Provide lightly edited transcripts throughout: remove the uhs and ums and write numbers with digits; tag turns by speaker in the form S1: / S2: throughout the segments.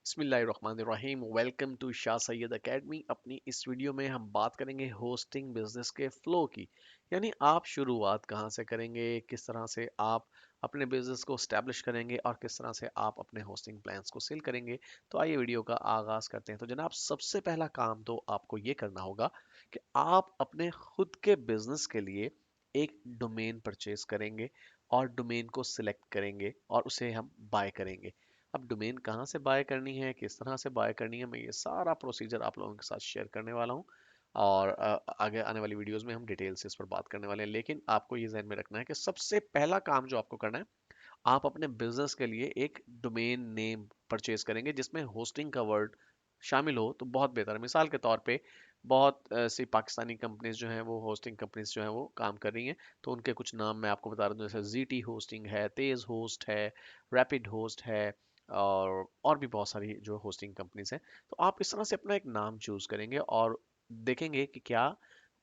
S1: बिस्मिल्लाहिर्रहमानिर्रहीम। Welcome to Shah Syed academy. अपनी इस वीडियो में हम बात करेंगे होस्टिंग बिजनेस के फ्लो की। यानी आप शुरुआत कहाँ से करेंगे, किस तरह से आप अपने बिजनेस को स्टैब्लिश करेंगे और किस तरह से आप अपने होस्टिंग प्लान्स को सेल करेंगे। तो आइए वीडियो का आगाज करते हैं। तो जनाब, सबसे पहला काम तो आपको ये करना होगा कि आप अपने खुद के बिजनेस के लिए एक डोमेन परचेज करेंगे और डोमेन को सिलेक्ट करेंगे और उसे हम बाय करेंगे। अब डोमेन कहाँ से बाय करनी है, किस तरह से बाय करनी है, मैं ये सारा प्रोसीजर आप लोगों के साथ शेयर करने वाला हूँ। और आगे आने वाली वीडियोस में हम डिटेल से इस पर बात करने वाले हैं। लेकिन आपको ये ध्यान में रखना है कि सबसे पहला काम जो आपको करना है, आप अपने बिजनेस के लिए एक डोमेन नेम परचेज करेंगे जिसमें होस्टिंग का वर्ड शामिल हो तो बहुत बेहतर है। मिसाल के तौर पे बहुत सी पाकिस्तानी कंपनीज जो हैं, वो होस्टिंग कंपनीज जो हैं वो काम कर रही हैं। तो उनके कुछ नाम मैं आपको बता दूं, जैसे जीटी होस्टिंग है, तेज होस्ट है, रैपिड होस्ट है, और भी बहुत सारी जो होस्टिंग कंपनीज हैं। तो आप इस तरह से अपना एक नाम चूज करेंगे और देखेंगे कि क्या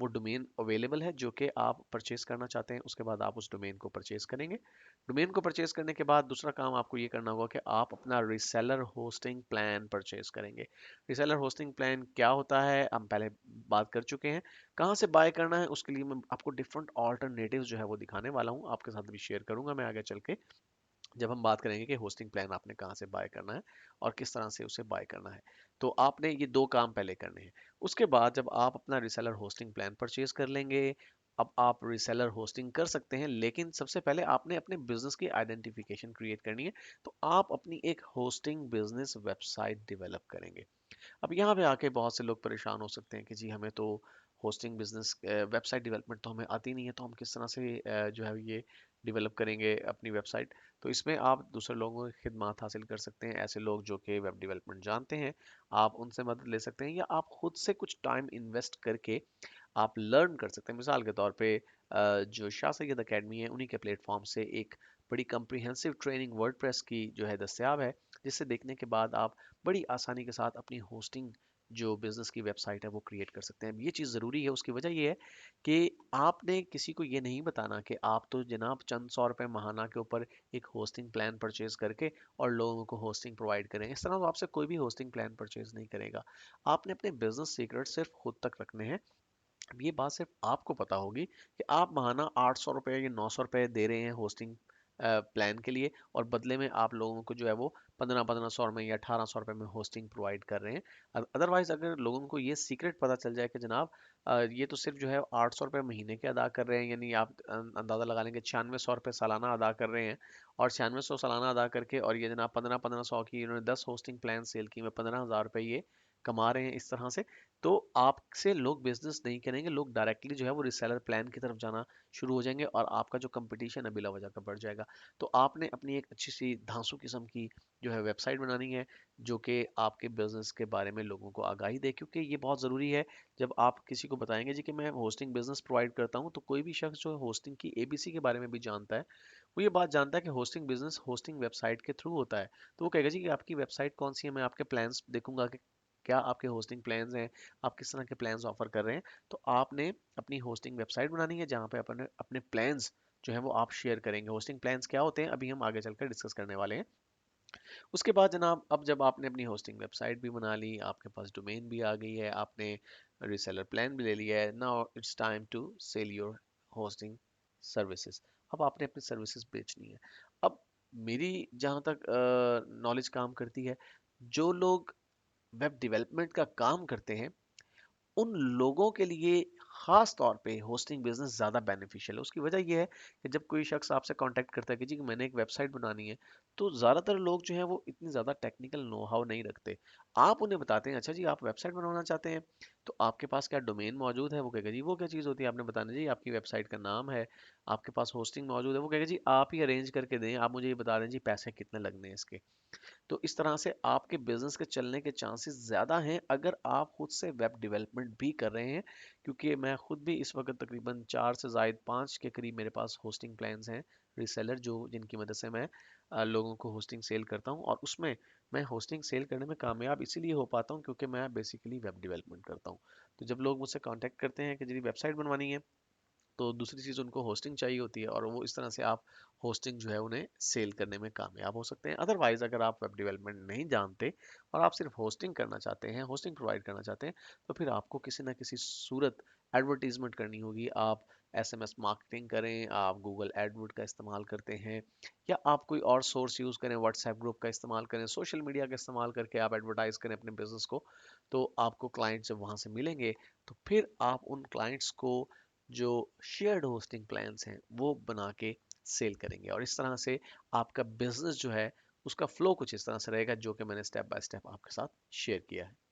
S1: वो डोमेन अवेलेबल है जो कि आप परचेज करना चाहते हैं। उसके बाद आप उस डोमेन को परचेज करेंगे। डोमेन को परचेज करने के बाद दूसरा काम आपको ये करना होगा कि आप अपना रिसेलर होस्टिंग प्लान परचेज करेंगे। रिसेलर होस्टिंग प्लान क्या होता है हम पहले बात कर चुके हैं। कहाँ से बाय करना है उसके लिए मैं आपको डिफरेंट ऑल्टरनेटिव जो है वो दिखाने वाला हूँ, आपके साथ भी शेयर करूंगा मैं आगे चल के, जब हम बात करेंगे कि होस्टिंग प्लान आपने कहाँ से बाय करना है और किस तरह से उसे बाय करना है। तो आपने ये दो काम पहले करने हैं। उसके बाद जब आप अपना रिसेलर होस्टिंग प्लान परचेज कर लेंगे, अब आप रिसेलर होस्टिंग कर सकते हैं, लेकिन सबसे पहले आपने अपने बिजनेस की आइडेंटिफिकेशन क्रिएट करनी है। तो आप अपनी एक होस्टिंग बिजनेस वेबसाइट डेवलप करेंगे। अब यहाँ पे आके बहुत से लोग परेशान हो सकते हैं कि जी हमें तो होस्टिंग बिजनेस वेबसाइट डेवलपमेंट तो हमें आती नहीं है, तो हम किस तरह से जो है ये डेवलप करेंगे अपनी वेबसाइट। तो इसमें आप दूसरे लोगों की खिदमत हासिल कर सकते हैं। ऐसे लोग जो कि वेब डेवलपमेंट जानते हैं, आप उनसे मदद ले सकते हैं, या आप खुद से कुछ टाइम इन्वेस्ट करके आप लर्न कर सकते हैं। मिसाल के तौर पे जो शाह सैयद अकेडमी है, उन्हीं के प्लेटफॉर्म से एक बड़ी कम्प्रिहेंसिव ट्रेनिंग वर्डप्रेस की जो है दस्तियाब है, जिससे देखने के बाद आप बड़ी आसानी के साथ अपनी होस्टिंग जो बिजनेस की वेबसाइट है वो क्रिएट कर सकते हैं। ये चीज़ ज़रूरी है, उसकी वजह ये है कि आपने किसी को ये नहीं बताना कि आप तो जनाब चंद सौ रुपए महाना के ऊपर एक होस्टिंग प्लान परचेज करके और लोगों को होस्टिंग प्रोवाइड करें। इस तरह तो आपसे कोई भी होस्टिंग प्लान परचेज नहीं करेगा। आपने अपने बिजनेस सीक्रेट सिर्फ खुद तक रखने हैं। अब ये बात सिर्फ आपको पता होगी कि आप महाना 800 रुपये या 900 रुपये दे रहे हैं होस्टिंग प्लान के लिए, और बदले में आप लोगों को जो है वो 1500 में या 1800 रुपये में होस्टिंग प्रोवाइड कर रहे हैं। अदरवाइज अगर लोगों को ये सीक्रेट पता चल जाए कि जनाब ये तो सिर्फ जो है 800 रुपये महीने के अदा कर रहे हैं, यानी आप अंदाज़ा लगा लेंगे 9600 रुपये सालाना अदा कर रहे हैं, और 9600 सालाना अदा करके और ये जनाब 1500 की इन्होंने 10 होस्टिंग प्लान सेल की में 15,000 रुपये ये कमा रहे हैं इस तरह से। तो आपसे लोग बिजनेस नहीं करेंगे, लोग डायरेक्टली जो है वो रिसेलर प्लान की तरफ जाना शुरू हो जाएंगे और आपका जो कंपटीशन है बिला वजह का बढ़ जाएगा। तो आपने अपनी एक अच्छी सी धांसू किस्म की जो है वेबसाइट बनानी है जो कि आपके बिजनेस के बारे में लोगों को आगाही दे, क्योंकि ये बहुत ज़रूरी है। जब आप किसी को बताएंगे जी कि मैं होस्टिंग बिजनेस प्रोवाइड करता हूँ, तो कोई भी शख्स जो होस्टिंग की एबीसी के बारे में भी जानता है, वो ये बात जानता है कि होस्टिंग बिजनेस होस्टिंग वेबसाइट के थ्रू होता है। तो वो कहेगा जी कि आपकी वेबसाइट कौन सी है, मैं आपके प्लान्स देखूंगा कि क्या आपके होस्टिंग प्लान्स हैं, आप किस तरह के प्लान्स ऑफर कर रहे हैं। तो आपने अपनी होस्टिंग वेबसाइट बनानी है जहाँ पे अपने अपने प्लान्स जो है वो आप शेयर करेंगे। होस्टिंग प्लान्स क्या होते हैं अभी हम आगे चलकर डिस्कस करने वाले हैं। उसके बाद जनाब, अब जब आपने अपनी होस्टिंग वेबसाइट भी बना ली, आपके पास डोमेन भी आ गई है, आपने रीसेलर प्लान भी ले लिया है, now it's time to sell your hosting services. अब आपने अपनी सर्विसेज बेचनी है। अब मेरी जहाँ तक नॉलेज काम करती है, जो लोग वेब डेवलपमेंट का काम करते हैं, उन लोगों के लिए खास तौर पे होस्टिंग बिजनेस ज़्यादा बेनिफिशियल है। उसकी वजह यह है कि जब कोई शख्स आपसे कांटेक्ट करता है कि जी मैंने एक वेबसाइट बनानी है, तो ज़्यादातर लोग जो हैं वो इतनी ज़्यादा टेक्निकल नो हाउ नहीं रखते। आप उन्हें बताते हैं अच्छा जी आप वेबसाइट बनवाना चाहते हैं, तो आपके पास क्या डोमेन मौजूद है? वो कहेगा जी वो क्या चीज़ होती है, आपने बताना जी आपकी वेबसाइट का नाम है, आपके पास होस्टिंग मौजूद है, वो कहेगा जी आप ही अरेंज करके दें, आप मुझे ये बता दें जी पैसे कितने लगने हैं इसके। तो इस तरह से आपके बिजनेस के चलने के चांसेस ज़्यादा हैं अगर आप खुद से वेब डेवलपमेंट भी कर रहे हैं। क्योंकि मैं खुद भी इस वक्त तकरीबन 4 से ज़ायद 5 के करीब मेरे पास होस्टिंग प्लान्स हैं, रीसेलर जो जिनकी मदद से मैं लोगों को होस्टिंग सेल करता हूं, और उसमें मैं होस्टिंग सेल करने में कामयाब इसीलिए हो पाता हूं क्योंकि मैं बेसिकली वेब डेवलपमेंट करता हूं। तो जब लोग मुझसे कांटेक्ट करते हैं कि जी वेबसाइट बनवानी है, तो दूसरी चीज़ उनको होस्टिंग चाहिए होती है, और वो इस तरह से आप होस्टिंग जो है उन्हें सेल करने में कामयाब हो सकते हैं। अदरवाइज अगर आप वेब डेवलपमेंट नहीं जानते और आप सिर्फ होस्टिंग करना चाहते हैं, होस्टिंग प्रोवाइड करना चाहते हैं, तो फिर आपको किसी ना किसी सूरत एडवर्टीजमेंट करनी होगी। आप एसएमएस मार्केटिंग करें, आप गूगल एडवर्ड का इस्तेमाल करते हैं, या आप कोई और सोर्स यूज़ करें, व्हाट्सएप ग्रुप का इस्तेमाल करें, सोशल मीडिया का इस्तेमाल करके आप एडवर्टाइज करें अपने बिजनेस को। तो आपको क्लाइंट्स जब वहाँ से मिलेंगे, तो फिर आप उन क्लाइंट्स को जो शेयर्ड होस्टिंग प्लान्स हैं वो बना के सेल करेंगे। और इस तरह से आपका बिजनेस जो है उसका फ्लो कुछ इस तरह से रहेगा, जो कि मैंने स्टेप बाय स्टेप आपके साथ शेयर किया है।